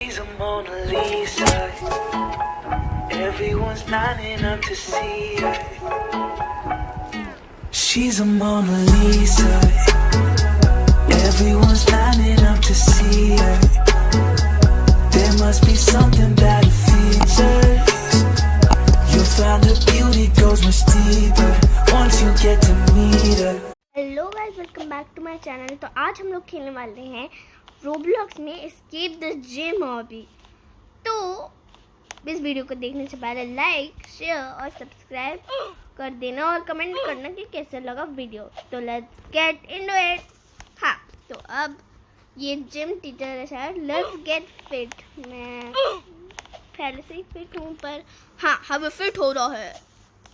She's a Mona Lisa. Everyone's lining up to see her. She's a Mona Lisa. Everyone's lining up to see her. There must be something about her features. You'll find her beauty goes much deeper once you get to meet her. Hello guys, welcome back to my channel. तो आज हम लोग खेलने वाले हैं Roblox में escape the gym hobby. तो इस वीडियो को देखने से पहले लाइक, शेयर और सब्सक्राइब कर देना और कमेंट करना कि कैसा लगा वीडियो। तो लेट्स गेट इनटू इट। हाँ, तो अब ये जिम टीचर है शायद। Let's get fit. मैं पहले से ही फिट हूँ, पर हाँ हमें फिट हो रहा है।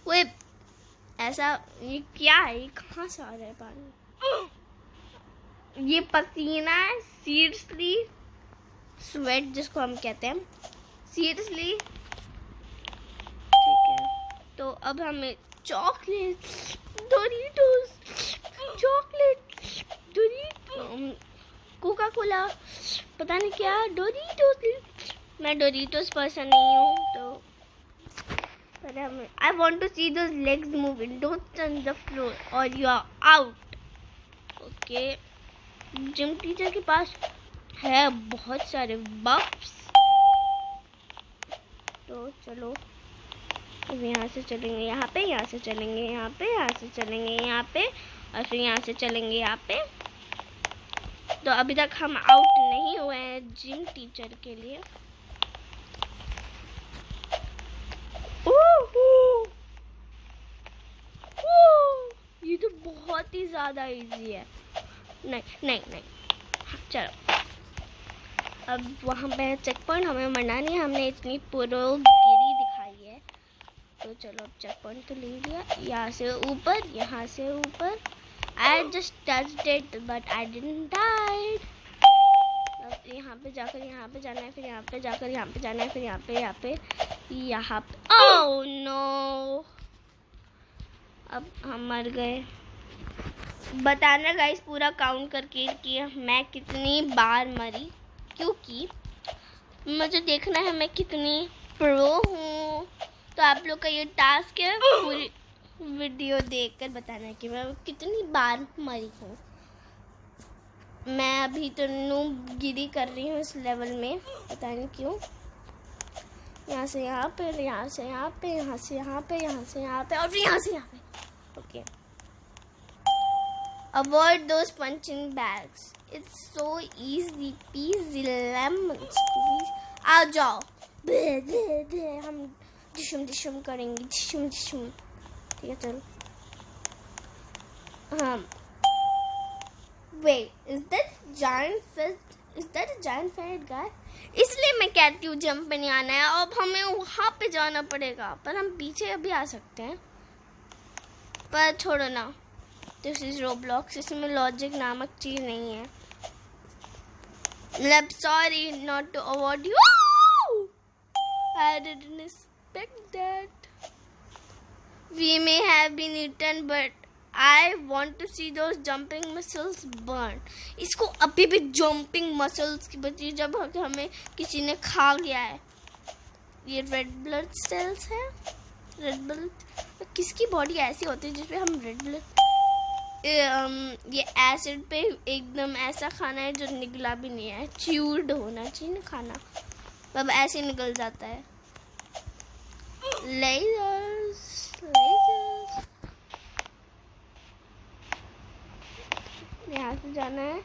कोई ऐसा ये क्या है? ये कहाँ से आ रहा है पानी? ये पसीना है, सीरियसली स्वेट जिसको हम कहते हैं, सीरियसली। ठीक है, तो अब हमें chocolate, Doritos, chocolate, Doritos, Coca Cola, पता नहीं क्या, डोरिटोस। मैं डोरिटोस पर्सन नहीं हूँ, तो I want to see those legs moving. Don't touch the floor or you are out. Okay. Gym teacher के पास है बहुत सारे बफ्स। तो चलो अब यहाँ से चलेंगे यहाँ पे, यहाँ से चलेंगे यहाँ पे, यहाँ से चलेंगे यहाँ पे, और फिर यहाँ से चलेंगे यहाँ पे। तो अभी तक हम आउट नहीं हुए हैं जिम टीचर के लिए। ये तो बहुत ही ज्यादा इजी है। नहीं नहीं नहीं, चलो अब वहाँ पे चेक पॉइंट हमें मरना नहीं। हमने इतनी प्रोगिरी दिखाई है, तो चलो अब चेक पॉइंट तो ले लिया। यहाँ से ऊपर, यहाँ से ऊपर। I just touched it but I didn't died. अब यहाँ पे जाकर यहाँ पे जाना है, फिर यहाँ पे जाकर यहाँ पे जाना है, फिर यहाँ पे यहाँ पे। ओह नो, अब हम मर गए। बताना गाइस पूरा काउंट करके कि मैं कितनी बार मरी, क्योंकि मुझे देखना है मैं कितनी प्रो हूँ। तो आप लोग का ये टास्क है पूरी वीडियो देखकर बताना कि मैं कितनी बार मरी हूँ। मैं अभी तो नूबगिरी कर रही हूँ इस लेवल में, पता नहीं क्यों। यहाँ से यहाँ पे, यहाँ से यहाँ पे, यहाँ से यहाँ पे, यहाँ से यहाँ पे, और यहाँ से यहाँ पे। Okay, avoid those punching bags. It's so easy peasy lemon squeeze. आ जाओ, हम डिशुम डिशुम करेंगे, डिशुम डिशुम। ठीक है चलो। हाँ, wait, is that a giant fat guy? इसलिए मैं कहती हूँ जंप पे नहीं आना है। अब हमें वहाँ पे जाना पड़ेगा, पर हम पीछे अभी आ सकते हैं। पर छोड़ो ना, दिस इज रोब्लॉक्स, इसमें लॉजिक नामक चीज नहीं है। मतलब sorry not to award you, I didn't expect that. We may have been eaten but I want to see those jumping muscles burn. इसको अभी भी jumping muscles की बची, जब हमें किसी ने खा गया है। ये रेड ब्लड सेल्स है। रेड ब्लड किसकी बॉडी ऐसी होती है जिसपे हम रेड ब्लड, ये एसिड पे एकदम ऐसा खाना है जो निगला भी नहीं है। च्यूर्ड होना चाहिए ना खाना, तब ऐसे निकल जाता है। Lasers lasers. यहाँ से जाना है,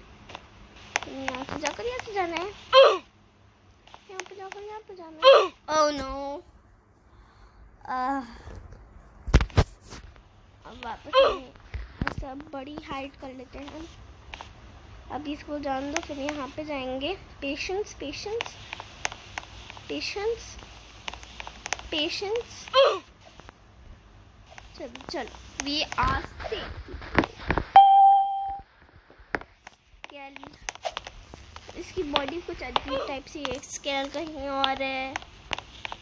यहाँ से जाकर यहाँ से जाना है, यहाँ पे जाकर यहाँ पे जाना है। ओह नो, अब वापस ऐसा बड़ी हाइट कर लेते हैं हम। अब इसको जान दो, फिर यहाँ पे जाएंगे। Patience patience patience patience. चलो चलो, वी आर सेफ। इसकी बॉडी कुछ अजीब टाइप सी है, स्केल कहीं और है,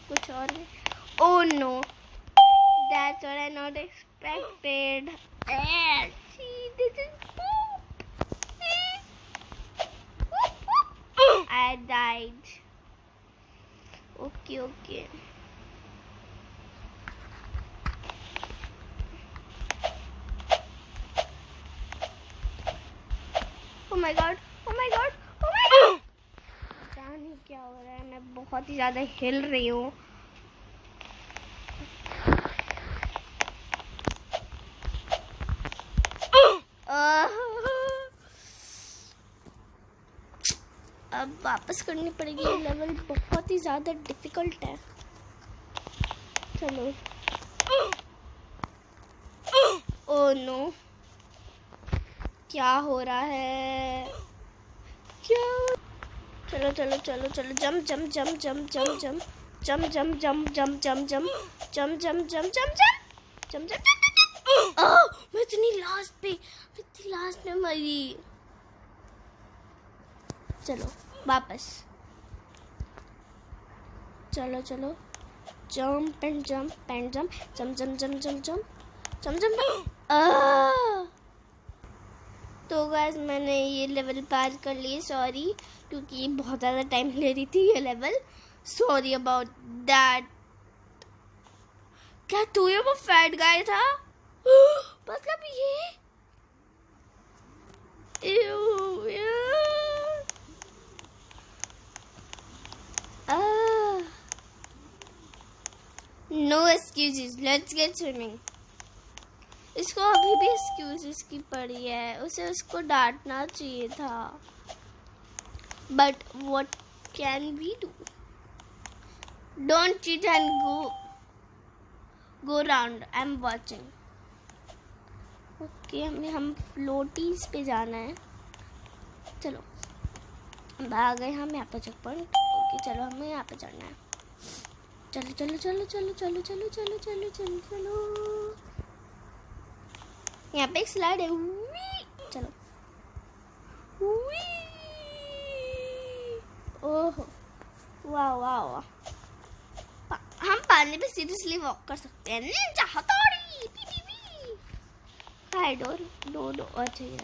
कुछ और है। Oh no, that's what I not expected. See this is poop. I died. Okay okay. Oh my God, oh my God, oh my God. पता नहीं क्या हो रहा है, मैं बहुत ही ज़्यादा हिल रही हूँ। अब वापस करनी पड़ेगी, ये लेवल बहुत ही ज़्यादा डिफिकल्ट है। चलो। ओह नो, क्या हो रहा है? क्या? चलो चलो चलो चलो, जम जम जम जम जम जम जम जम जम जम जम जम जम जम जम जम जम जम जम। मैं इतनी लास्ट पे मरी। चलो वापस, चलो चलो, jump and jump and jump, जम जम जम जम जम जम जम। तो गाइस मैंने ये लेवल पार कर लिए, सॉरी, क्योंकि ये बहुत ज़्यादा टाइम ले रही थी ये लेवल। Sorry about that. क्या तू ये वो फैट गाय था? मतलब ये no excuses, let's get swimming. इसको अभी भी एक्सक्यूजेस की पड़ी है, उसे उसको डांटना चाहिए था। But what can we do? Don't cheat and go round, I am watching. Okay, हम फ्लोटीज पे जाना है। चलो आ गए हम यहाँ पे चेक पॉइंट। ओके चलो, हमें यहाँ पे चढ़ना है। चलो चलो चलो चलो चलो चलो चलो चलो चलो चलो, यहाँ पे एक स्लाइड है। चलो, ओहो, वाह वाह वाह। हम पानी पे सीरियसली वॉक कर सकते हैं। निंजा हथौड़ी, पी पी पी। हाय डोर डोर डोर। अच्छा ये,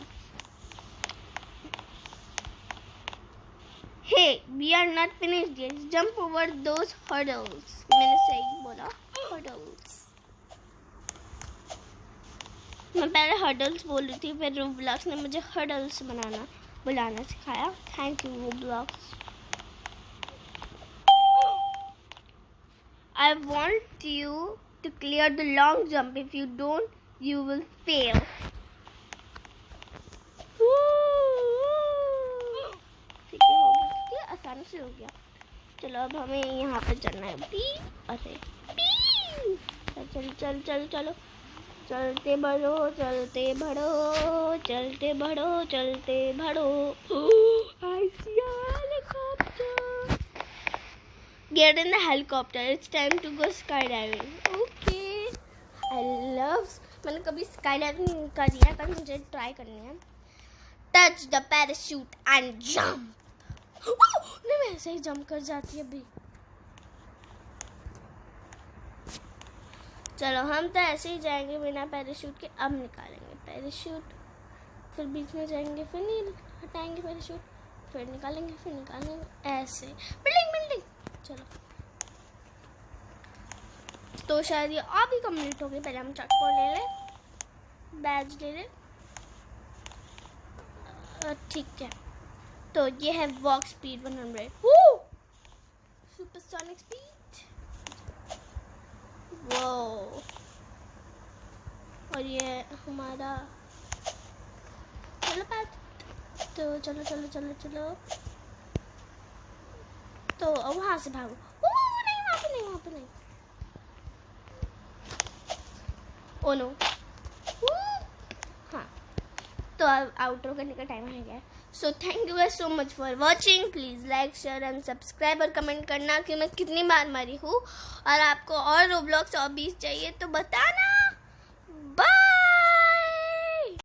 Hey, we are not finished yet. Jump over those hurdles. मैंने सही बोला, hurdles. मैं पहले hurdles बोल रही थी, फिर Roblox ने मुझे hurdles बुलाना सिखाया। Thank you Roblox. I want you to clear the long jump. If you don't, you will fail. आसानी से हो गया। चलो अब हमें यहाँ पे चलना है। अरे चल चल चल चलो, चलते बढ़ो चलते बढ़ो चलते बढ़ो चलते बढ़ो। I see a helicopter. Get in the helicopter. It's time to go skydiving. Okay. I love. मैंने कभी skydiving नहीं करी है, पर मुझे ट्राई करनी है। Touch the parachute and jump. नहीं, मैं ऐसे ही जंप कर जाती है अभी। चलो हम तो ऐसे ही जाएंगे बिना पैराशूट के। अब निकालेंगे पैराशूट, फिर बीच में जाएंगे, फिर नहीं हटाएंगे पैराशूट, फिर निकालेंगे ऐसे। बिल्डिंग। चलो तो शायद ये अभी कंप्लीट हो गई। पहले हम चटको ले ले, बैज ले ले। ठीक है, तो ये है वॉक स्पीड 100। Supersonic speed. वो और ये हमारा चलो पैथ। तो चलो चलो चलो चलो, तो वहां से भागो। नहीं, वहां पे नहीं। Oh no. हाँ, तो अब आउटरो करने का टाइम आ गया। So thank you so much for watching. Please like share and subscribe और कमेंट करना कि मैं कितनी बार मरी हूँ, और आपको और रोब्लॉक्स हॉबीज चाहिए तो बताना। बाय।